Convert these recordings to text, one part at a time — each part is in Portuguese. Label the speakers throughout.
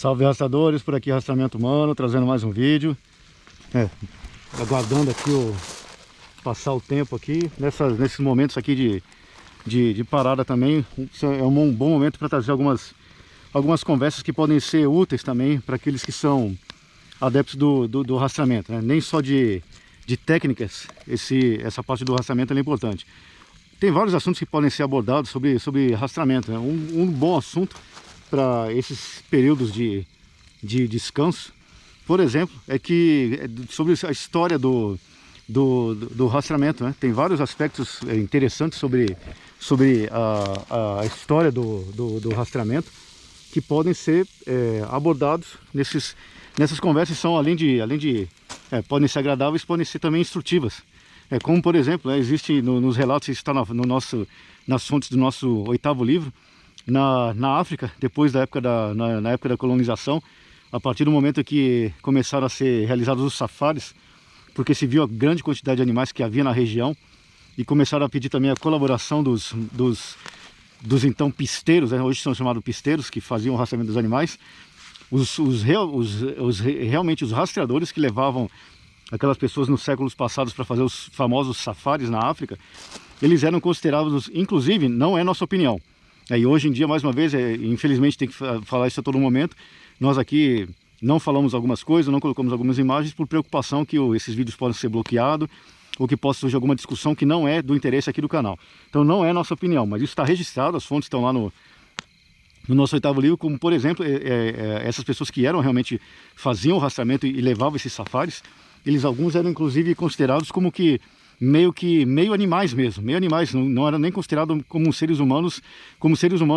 Speaker 1: Salve rastreadores, por aqui Rastreamento Humano, trazendo mais um vídeo. Aguardando aqui passar o tempo aqui, nesses momentos aqui de parada também. É um bom momento para trazer algumas conversas que podem ser úteis também para aqueles que são adeptos do rastreamento, né? Nem só de técnicas, essa parte do rastreamento é importante. Tem vários assuntos que podem ser abordados sobre rastreamento, né? Um bom assunto para esses períodos de descanso, por exemplo, sobre a história do rastreamento, né? Tem vários aspectos interessantes sobre a história do rastreamento que podem ser abordados nessas conversas. São podem ser agradáveis, podem ser também instrutivas. Como por exemplo, existe nos relatos, está nas fontes do nosso 8º livro, na África, depois da época na época da colonização, a partir do momento que começaram a ser realizados os safaris, porque se viu a grande quantidade de animais que havia na região, e começaram a pedir também a colaboração dos então pisteiros, né? Hoje são chamados pisteiros, que faziam o rastreamento dos animais, realmente os rastreadores que levavam aquelas pessoas nos séculos passados para fazer os famosos safaris na África. Eles eram considerados, inclusive, não é nossa opinião, e hoje em dia, mais uma vez, infelizmente tem que falar isso a todo momento, nós aqui não falamos algumas coisas, não colocamos algumas imagens por preocupação que esses vídeos possam ser bloqueados ou que possa surgir alguma discussão que não é do interesse aqui do canal. Então não é nossa opinião, mas isso está registrado, as fontes estão lá no nosso 8º livro, como por exemplo, essas pessoas que faziam o rastreamento e levavam esses safaris, alguns eram inclusive considerados como que meio animais mesmo, meio animais, não era nem considerado como seres humanos,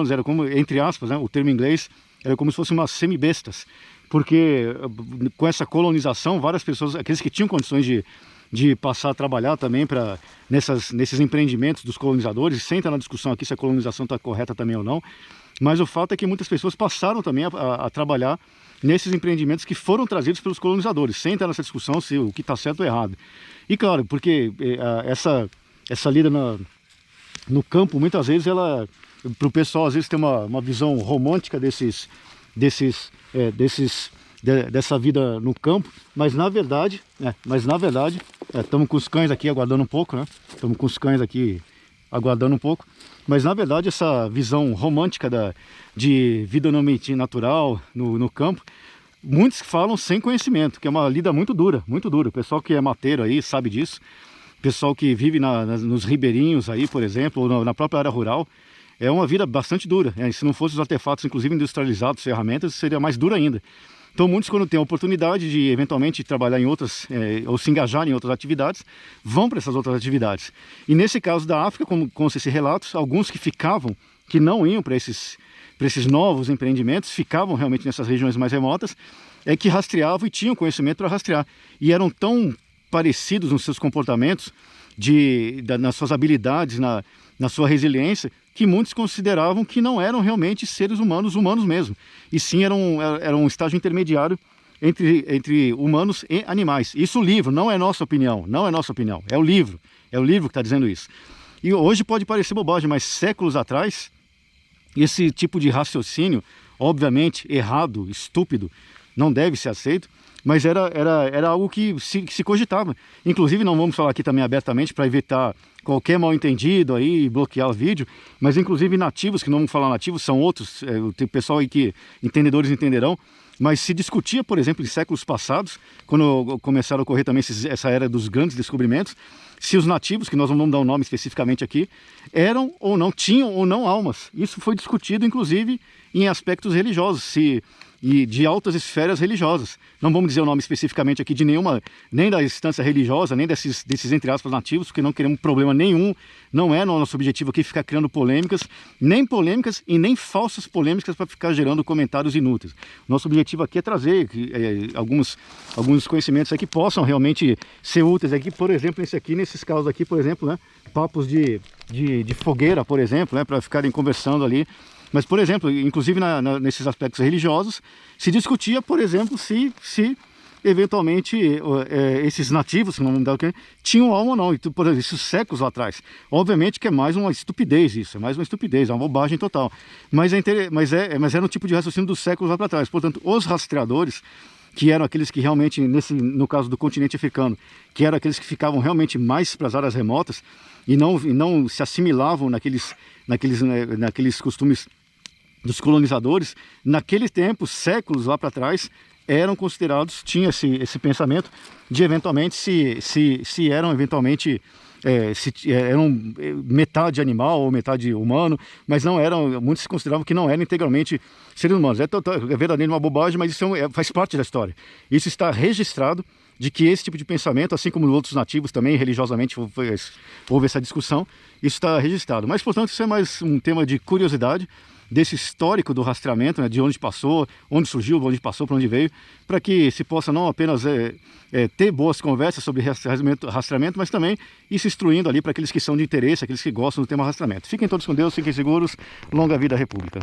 Speaker 1: era como, entre aspas, né, o termo em inglês, era como se fossem umas semibestas, porque com essa colonização, várias pessoas, aqueles que tinham condições de passar a trabalhar também nesses empreendimentos dos colonizadores, sem entrar na discussão aqui se a colonização está correta também ou não, mas o fato é que muitas pessoas passaram também a trabalhar nesses empreendimentos que foram trazidos pelos colonizadores, sem entrar nessa discussão se o que está certo ou errado. E claro, porque essa lida no campo, muitas vezes, para o pessoal, às vezes, tem uma visão romântica dessa vida no campo, mas na verdade, estamos com os cães aqui aguardando um pouco, né? Estamos com os cães aqui aguardando um pouco, mas na verdade essa visão romântica de vida no ambiente natural, no campo, muitos falam sem conhecimento, que é uma lida muito dura, muito dura. O pessoal que é mateiro aí sabe disso, o pessoal que vive nos ribeirinhos aí, por exemplo, ou na própria área rural, é uma vida bastante dura. Se não fossem os artefatos, inclusive industrializados, ferramentas, seria mais dura ainda. Então muitos, quando têm a oportunidade de eventualmente trabalhar em outras, ou se engajar em outras atividades, vão para essas outras atividades. E nesse caso da África, com esses relatos, alguns que não iam para esses novos empreendimentos, ficavam realmente nessas regiões mais remotas, que rastreavam e tinham conhecimento para rastrear. E eram tão parecidos nos seus comportamentos, nas suas habilidades, na sua resiliência, que muitos consideravam que não eram realmente seres humanos mesmo, e sim era um estágio intermediário entre humanos e animais. Isso o livro, não é nossa opinião, é o livro que está dizendo isso. E hoje pode parecer bobagem, mas séculos atrás, esse tipo de raciocínio, obviamente errado, estúpido, não deve ser aceito, mas era algo que se cogitava. Inclusive, não vamos falar aqui também abertamente para evitar qualquer mal entendido aí e bloquear o vídeo, mas inclusive nativos, que não vamos falar nativos, são outros, tem pessoal aí que entendedores entenderão, mas se discutia, por exemplo, em séculos passados, quando começaram a ocorrer também essa era dos grandes descobrimentos, se os nativos, que nós não vamos dar um nome especificamente aqui, eram ou não, tinham ou não almas. Isso foi discutido, inclusive, em aspectos religiosos, e de altas esferas religiosas. Não vamos dizer o nome especificamente aqui de nenhuma, nem da instância religiosa, nem desses entre aspas, nativos, porque não queremos problema nenhum. Não é nosso objetivo aqui ficar criando polêmicas e nem falsas polêmicas para ficar gerando comentários inúteis. Nosso objetivo aqui é trazer alguns conhecimentos que possam realmente ser úteis. Aqui, por exemplo, nesses casos aqui, por exemplo, né, papos de fogueira, por exemplo, né, para ficarem conversando ali. Mas, por exemplo, inclusive nesses aspectos religiosos, se discutia, por exemplo, se eventualmente esses nativos, não dá o que, tinham alma ou não, e, por exemplo, isso séculos lá atrás. Obviamente que é mais uma estupidez isso, é mais uma estupidez, é uma bobagem total. Mas era um tipo de raciocínio dos séculos lá para trás. Portanto, os rastreadores, que eram aqueles que realmente, no caso do continente africano, que eram aqueles que ficavam realmente mais para as áreas remotas e não se assimilavam naqueles costumes dos colonizadores, naquele tempo, séculos lá para trás, eram considerados, tinha esse pensamento de eventualmente se eram eventualmente eram metade animal ou metade humano, mas não eram, muitos consideravam que não eram integralmente seres humanos. É verdadeiramente uma bobagem, mas isso faz parte da história. Isso está registrado, de que esse tipo de pensamento, assim como outros nativos também, religiosamente houve essa discussão, isso está registrado. Mas, portanto, isso é mais um tema de curiosidade, desse histórico do rastreamento, né, de onde passou, onde surgiu, onde passou, para onde veio, para que se possa não apenas ter boas conversas sobre rastreamento, mas também ir se instruindo ali para aqueles que são de interesse, aqueles que gostam do tema rastreamento. Fiquem todos com Deus, fiquem seguros, longa vida à República.